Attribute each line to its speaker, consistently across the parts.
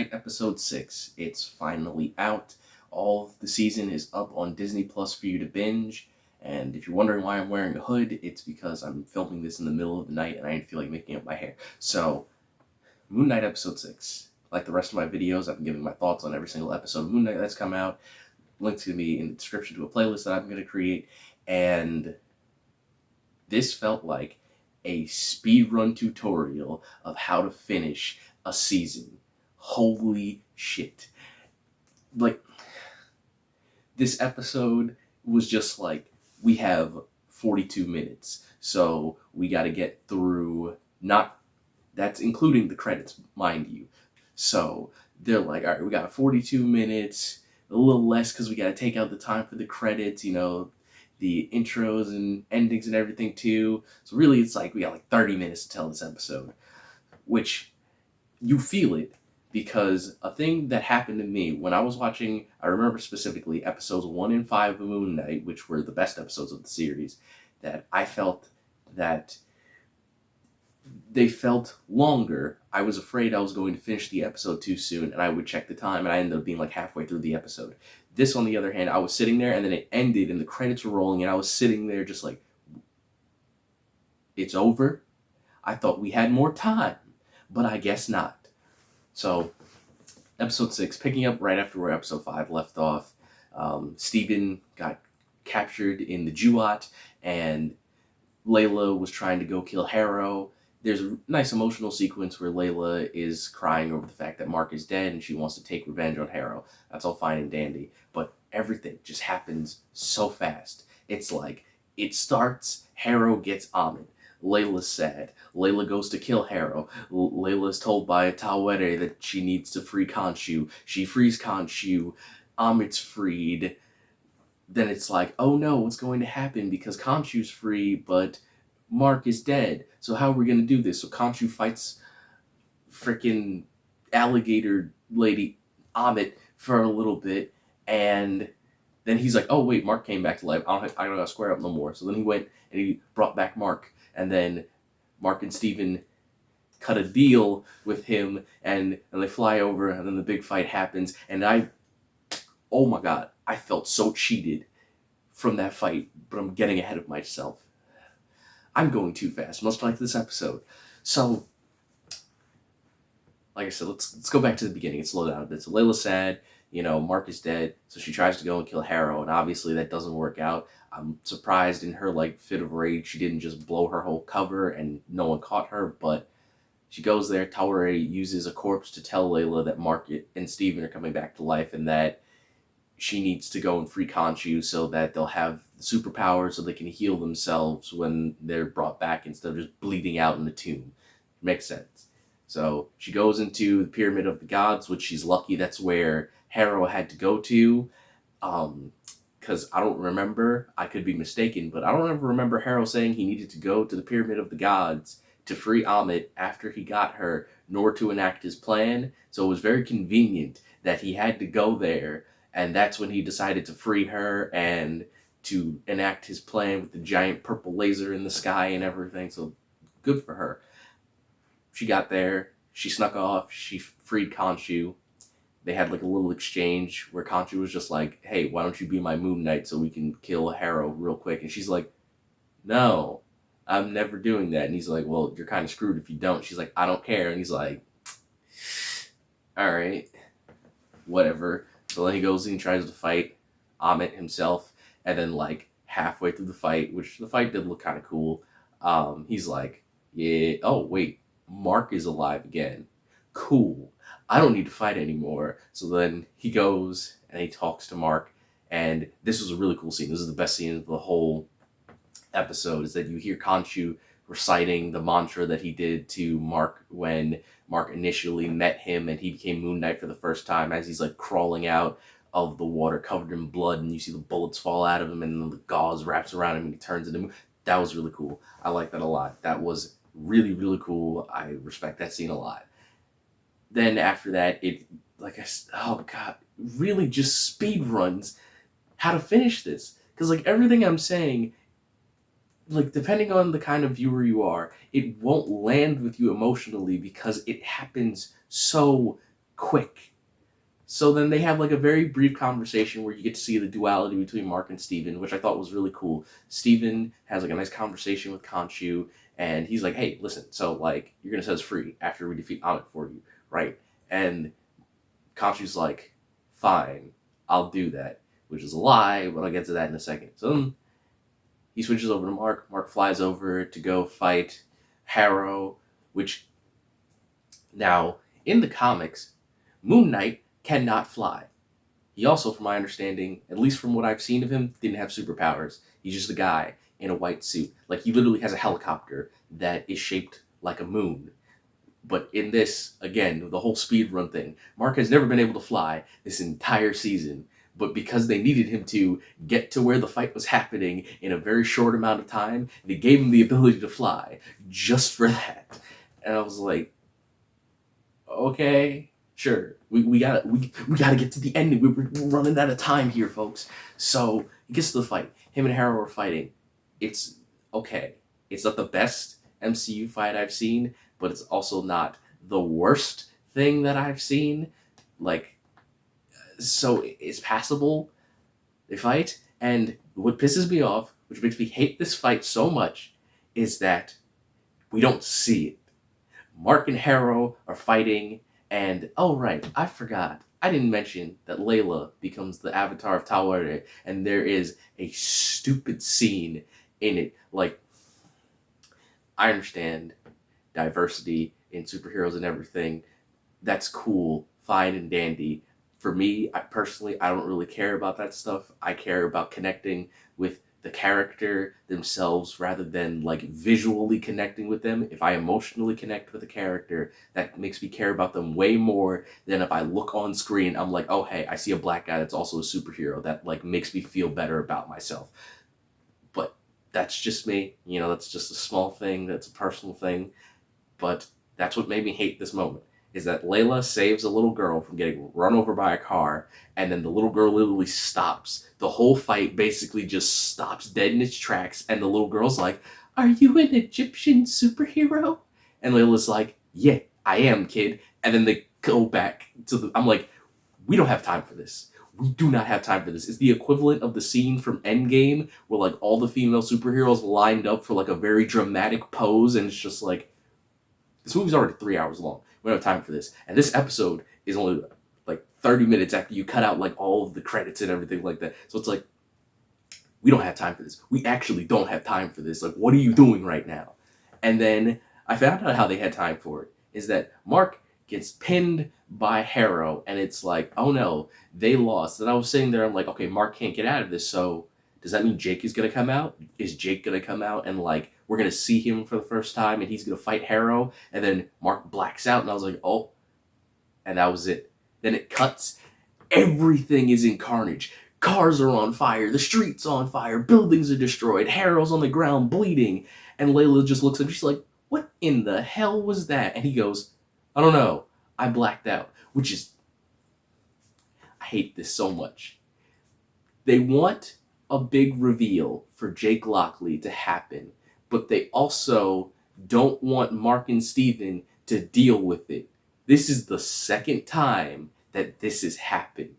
Speaker 1: Knight episode 6. It's finally out. All of the season is up on Disney Plus for you to binge. And if you're wondering why I'm wearing a hood, it's because I'm filming this in the middle of the night and I didn't feel like making up my hair. So, Moon Knight episode 6. Like the rest of my videos, I've been giving my thoughts on every single episode of Moon Knight that's come out. Link's going to be in the description to a playlist that I'm going to create. And this felt like a speedrun tutorial of how to finish a season. Holy shit. Like, this episode was just like, we have 42 minutes, so we got to get through, that's including the credits, mind you. So they're like, all right, we got 42 minutes, a little less because we got to take out the time for the credits, the intros and endings and everything too. So really, it's like we got like 30 minutes to tell this episode, which you feel it because a thing that happened to me when I was watching, I remember specifically episodes 1 and 5 of Moon Knight, which were the best episodes of the series, that I felt that they felt longer. I was afraid I was going to finish the episode too soon, and I would check the time, and I ended up being like halfway through the episode. This, on the other hand, I was sitting there, and then it ended, and the credits were rolling, and I was sitting there just like, it's over? I thought we had more time, but I guess not. So, episode 6, picking up right after where episode 5 left off. Steven got captured in the Jewat, and Layla was trying to go kill Harrow. There's a nice emotional sequence where Layla is crying over the fact that Mark is dead and she wants to take revenge on Harrow. That's all fine and dandy, but everything just happens so fast. It's like, it starts, Harrow gets Ahmed. Layla's sad. Layla goes to kill Harrow. Layla's told by Tawere that she needs to free Khonshu. She frees Khonshu. Ahmed's freed. Then it's like, oh no, what's going to happen? Because Khonshu's free, but Mark is dead. So how are we going to do this? So Khonshu fights freaking alligator lady Ahmed for a little bit, and then he's like, oh wait, Mark came back to life. I don't gotta square up no more. So then he went and he brought back Mark, and then Mark and Steven cut a deal with him, and they fly over, and then the big fight happens, and oh my god, I felt so cheated from that fight, but I'm getting ahead of myself. I'm going too fast, much like this episode. So, like I said, let's go back to the beginning and slow down a bit. So Layla's sad, Mark is dead, so she tries to go and kill Harrow, and obviously that doesn't work out. I'm surprised in her fit of rage she didn't just blow her whole cover and no one caught her, but she goes there. Tawere uses a corpse to tell Layla that Mark and Steven are coming back to life and that she needs to go and free Khonshu so that they'll have superpowers so they can heal themselves when they're brought back instead of just bleeding out in the tomb. Makes sense. So she goes into the Pyramid of the Gods, which she's lucky that's where Harrow had to go to. Because I don't remember, I could be mistaken, but I don't ever remember Harrow saying he needed to go to the Pyramid of the Gods to free Ahmed after he got her, nor to enact his plan. So it was very convenient that he had to go there, and that's when he decided to free her and to enact his plan with the giant purple laser in the sky and everything. So good for her. She got there, she snuck off, she freed Khonshu. They had like a little exchange where Khonshu was just like, hey, why don't you be my Moon Knight so we can kill Harrow real quick? And she's like, no, I'm never doing that. And he's like, well, you're kind of screwed if you don't. She's like, I don't care. And he's like, all right, whatever. So then he goes and he tries to fight Ahmed himself. And then like halfway through the fight, which the fight did look kind of cool, he's like, yeah, oh wait, Mark is alive again. Cool. I don't need to fight anymore. So then he goes and he talks to Mark. And this was a really cool scene. This is the best scene of the whole episode, is that you hear Khonshu reciting the mantra that he did to Mark when Mark initially met him and he became Moon Knight for the first time, as he's like crawling out of the water covered in blood and you see the bullets fall out of him and then the gauze wraps around him and he turns into Moon. That was really cool. I like that a lot. That was really, really cool. I respect that scene a lot. Then after that, it, oh god, really just speed runs how to finish this. Because like everything I'm saying, like depending on the kind of viewer you are, it won't land with you emotionally because it happens so quick. So then they have like a very brief conversation where you get to see the duality between Mark and Steven, which I thought was really cool. Steven has like a nice conversation with Khonshu, and he's like, hey, listen, so like you're gonna set us free after we defeat Amit for you, right? And Khonshu's like, fine, I'll do that, which is a lie, but I'll get to that in a second. So then he switches over to Mark. Mark flies over to go fight Harrow, which now in the comics, Moon Knight cannot fly. He also, from my understanding, at least from what I've seen of him, didn't have superpowers. He's just a guy in a white suit. Like, he literally has a helicopter that is shaped like a moon. But in this, again, the whole speed run thing, Mark has never been able to fly this entire season. But because they needed him to get to where the fight was happening in a very short amount of time, they gave him the ability to fly just for that. And I was like, okay, sure. We gotta get to the end. We're running out of time here, folks. So he gets to the fight. Him and Harrow are fighting. It's okay. It's not the best MCU fight I've seen, but it's also not the worst thing that I've seen. Like, so it's passable. They fight, and what pisses me off, which makes me hate this fight so much, is that we don't see it. Mark and Harrow are fighting, and oh right, I forgot. I didn't mention that Layla becomes the avatar of Tawere, and there is a stupid scene in it. Like, I understand diversity in superheroes and everything. That's cool, fine and dandy. For me, I don't really care about that stuff. I care about connecting with the character themselves rather than like visually connecting with them. If I emotionally connect with a character, that makes me care about them way more than if I look on screen, I'm like, oh hey, I see a black guy that's also a superhero. That like makes me feel better about myself. But that's just me. That's just a small thing. That's a personal thing. But that's what made me hate this moment. Is that Layla saves a little girl from getting run over by a car, and then the little girl literally stops. The whole fight basically just stops dead in its tracks, and the little girl's like, are you an Egyptian superhero? And Layla's like, yeah, I am, kid. And then they go back to I'm like, we don't have time for this. We do not have time for this. It's the equivalent of the scene from Endgame where like all the female superheroes lined up for like a very dramatic pose, and it's just like, this movie's already 3 hours long. We don't have time for this. And this episode is only like 30 minutes after you cut out like all of the credits and everything like that. So it's like, we don't have time for this. We actually don't have time for this. Like, what are you doing right now? And then I found out how they had time for it. Is that Mark gets pinned by Harrow, and it's like, oh no, they lost. And I was sitting there, I'm like, okay, Mark can't get out of this, so does that mean Jake is going to come out? Is Jake going to come out and like, we're going to see him for the first time and he's going to fight Harrow? And then Mark blacks out, and I was like, oh. And that was it. Then it cuts. Everything is in carnage. Cars are on fire. The street's on fire. Buildings are destroyed. Harrow's on the ground bleeding. And Layla just looks at him. She's like, what in the hell was that? And he goes, I don't know. I blacked out. Which is, I hate this so much. They want a big reveal for Jake Lockley to happen, but they also don't want Mark and Steven to deal with it. This is the second time that this has happened,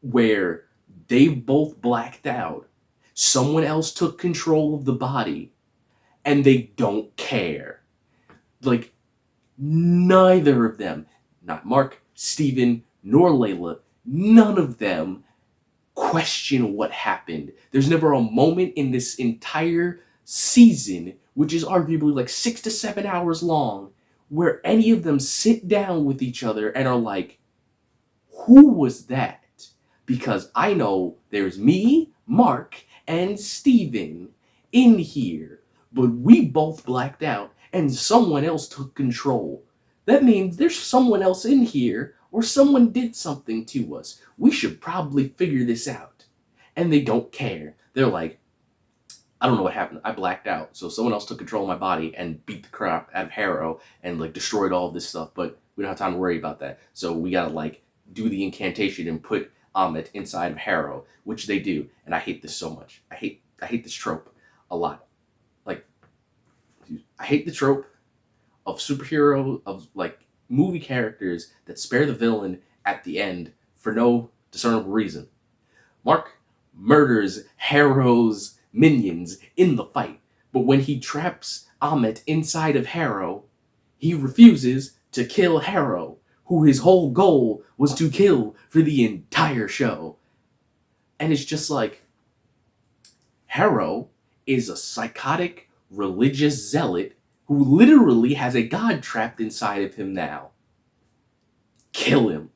Speaker 1: where they both blacked out, someone else took control of the body, and they don't care. Like, neither of them, not Mark, Steven, nor Layla, none of them question what happened. There's never a moment in this entire season, which is arguably like 6 to 7 hours long, where any of them sit down with each other and are like, who was that? Because I know there's me, Mark, and Steven in here, but we both blacked out and someone else took control. That means there's someone else in here, or someone did something to us. We should probably figure this out. And they don't care. They're like, I don't know what happened. I blacked out. So someone else took control of my body and beat the crap out of Harrow and like destroyed all of this stuff. But we don't have time to worry about that. So we gotta like do the incantation and put Amit inside of Harrow, which they do. And I hate this so much. I hate this trope a lot. Like, I hate the trope of superhero, of like movie characters that spare the villain at the end for no discernible reason. Mark murders Harrow's minions in the fight, but when he traps Amit inside of Harrow, he refuses to kill Harrow, who his whole goal was to kill for the entire show. And it's just like, Harrow is a psychotic religious zealot who literally has a god trapped inside of him now. Kill him.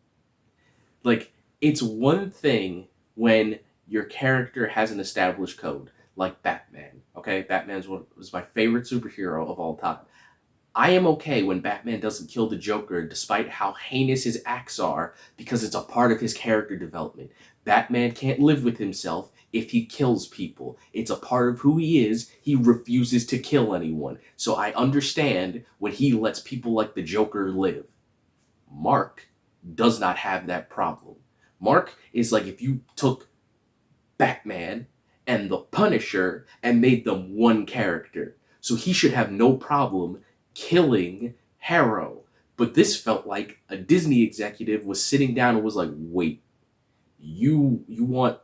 Speaker 1: Like, it's one thing when your character has an established code, like Batman. Okay, Batman's was my favorite superhero of all time. I am okay when Batman doesn't kill the Joker despite how heinous his acts are because it's a part of his character development. Batman can't live with himself if he kills people. It's a part of who he is. He refuses to kill anyone. So I understand when he lets people like the Joker live. Mark does not have that problem. Mark is like if you took Batman and the Punisher and made them one character. So he should have no problem killing Harrow. But this felt like a Disney executive was sitting down and was like, wait, you want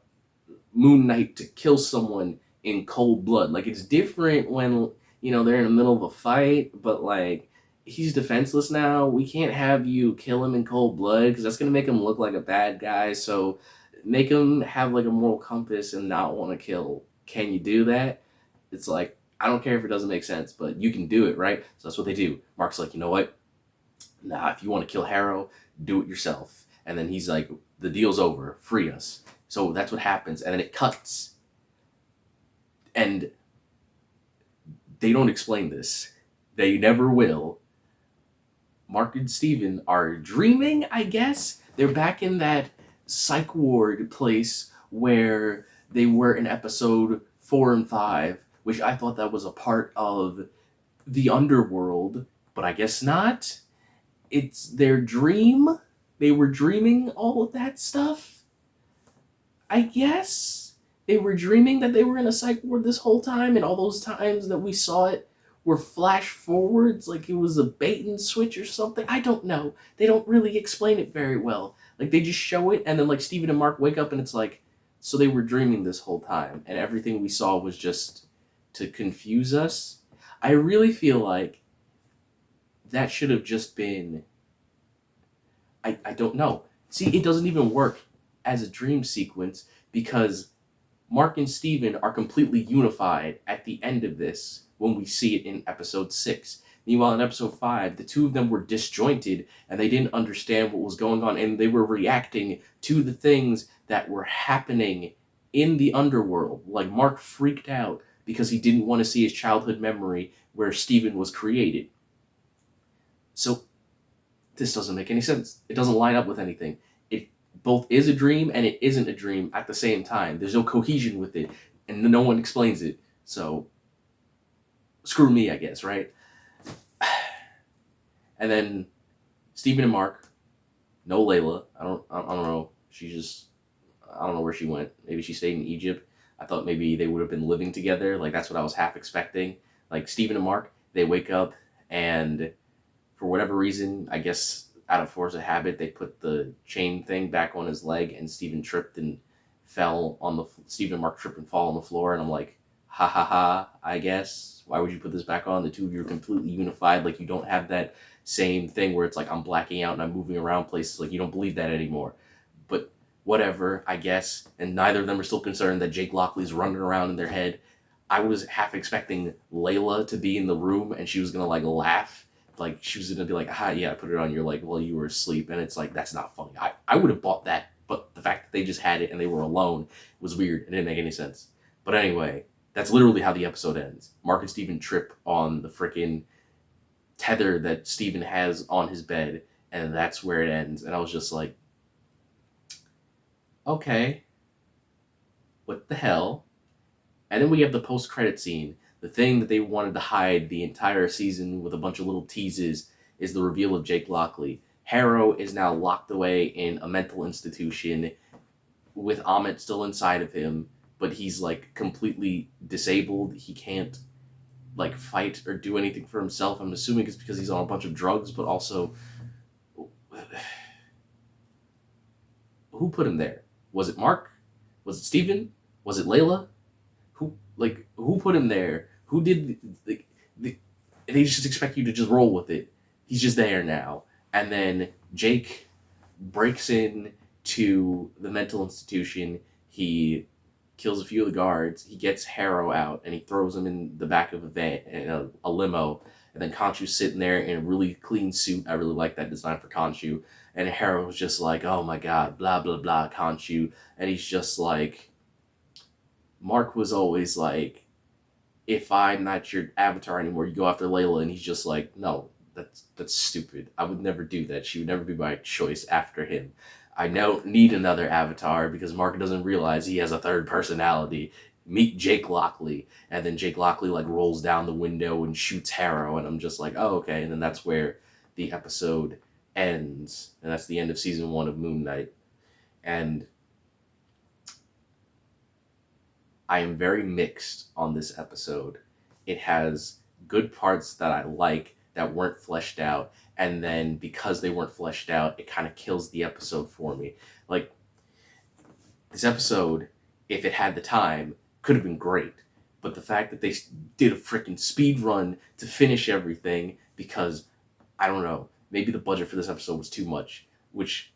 Speaker 1: Moon Knight to kill someone in cold blood. Like, it's different when, they're in the middle of a fight, but like, he's defenseless now. We can't have you kill him in cold blood because that's going to make him look like a bad guy. So make him have like a moral compass and not want to kill. Can you do that? It's like, I don't care if it doesn't make sense, but you can do it, right? So that's what they do. Mark's like, you know what? Nah, if you want to kill Harrow, do it yourself. And then he's like, the deal's over. Free us. So that's what happens. And then it cuts. And they don't explain this. They never will. Mark and Steven are dreaming, I guess. They're back in that psych ward place where they were in episode 4 and 5, which I thought that was a part of the underworld, but I guess not. It's their dream. They were dreaming all of that stuff. I guess they were dreaming that they were in a psych ward this whole time, and all those times that we saw it were flash forwards, like it was a bait and switch or something. I don't know. They don't really explain it very well. Like, they just show it, and then like Steven and Mark wake up, and it's like, so they were dreaming this whole time, and everything we saw was just to confuse us. I really feel like that should have just been. I don't know. See, it doesn't even work as a dream sequence because Mark and Steven are completely unified at the end of this when we see it in episode 6. Meanwhile, in episode 5, the two of them were disjointed and they didn't understand what was going on, and they were reacting to the things that were happening in the underworld. Like, Mark freaked out because he didn't want to see his childhood memory where Steven was created. So, this doesn't make any sense. It doesn't line up with anything. It both is a dream and it isn't a dream at the same time. There's no cohesion with it, and no one explains it. So, screw me, I guess, right? And then Steven and Mark, no Layla. I don't know. I don't know where she went. Maybe she stayed in Egypt. I thought maybe they would have been living together. Like, that's what I was half expecting. Like, Steven and Mark, they wake up and for whatever reason, I guess out of force of habit, they put the chain thing back on his leg, and Steven tripped and fell on the. Steven and Mark tripped and fall on the floor, and I'm like, ha ha ha. I guess why would you put this back on? The two of you are completely unified. Like, you don't have that same thing where it's like I'm blacking out and I'm moving around places. Like, you don't believe that anymore. But whatever, I guess. And neither of them are still concerned that Jake Lockley's running around in their head. I was half expecting Layla to be in the room and she was gonna like laugh. Like, she was gonna be like, yeah, I put it on. You're like, well, you were asleep. And it's like, that's not funny. I would have bought that, but the fact that they just had it and they were alone was weird. It didn't make any sense. But anyway, that's literally how the episode ends. Mark and Steven trip on the freaking tether that Steven has on his bed, and that's where it ends. And I was just like, okay, what the hell? And then we have the post-credit scene. The thing that they wanted to hide the entire season with a bunch of little teases is the reveal of Jake Lockley. Harrow is now locked away in a mental institution with Amit still inside of him, but he's like completely disabled. He can't like fight or do anything for himself. I'm assuming it's because he's on a bunch of drugs, but also who put him there? Was it Mark? Was it Steven? Was it Layla? Who put him there? Who did the they just expect you to just roll with it. He's just there now. And then Jake breaks in to the mental institution. He kills a few of the guards. He gets Harrow out and he throws him in the back of a van, in a limo. And then Khonshu's sitting there in a really clean suit. I really like that design for Khonshu. And Harrow was just like, oh my god, blah, blah, blah, Khonshu. And he's just like, Mark was always like, if I'm not your avatar anymore, you go after Layla. And he's just like, no, that's stupid. I would never do that. She would never be my choice after him. I don't need another avatar because Mark doesn't realize he has a third personality. Meet Jake Lockley. And then Jake Lockley like rolls down the window and shoots Harrow. And I'm just like, oh, okay. And then that's where the episode ends. And that's the end of season 1 of Moon Knight. And I am very mixed on this episode. It has good parts that I like that weren't fleshed out, and then because they weren't fleshed out, it kind of kills the episode for me. Like, this episode, if it had the time, could have been great, but the fact that they did a freaking speed run to finish everything, because, I don't know, maybe the budget for this episode was too much, which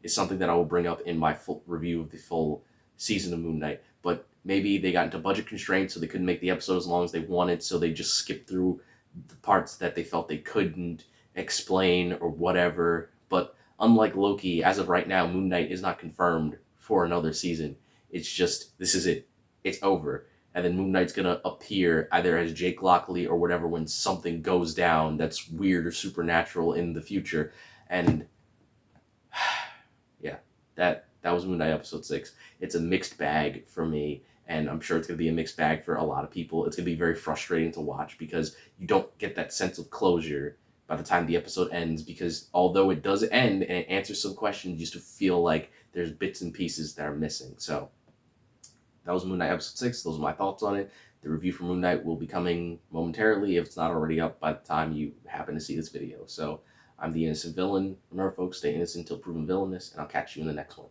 Speaker 1: is something that I will bring up in my full review of the full season of Moon Knight, but maybe they got into budget constraints, so they couldn't make the episode as long as they wanted, so they just skipped through the parts that they felt they couldn't explain or whatever. But unlike Loki, as of right now, Moon Knight is not confirmed for another season. It's just, this is it. It's over. And then Moon Knight's gonna appear either as Jake Lockley or whatever when something goes down that's weird or supernatural in the future. And yeah, that was Moon Knight episode 6. It's a mixed bag for me, and I'm sure it's going to be a mixed bag for a lot of people. It's going to be very frustrating to watch because you don't get that sense of closure by the time the episode ends, because although it does end and it answers some questions, you still feel like there's bits and pieces that are missing. So that was Moon Knight episode 6. Those are my thoughts on it. The review for Moon Knight will be coming momentarily if it's not already up by the time you happen to see this video. So I'm the innocent villain. Remember, folks, stay innocent until proven villainous, and I'll catch you in the next one.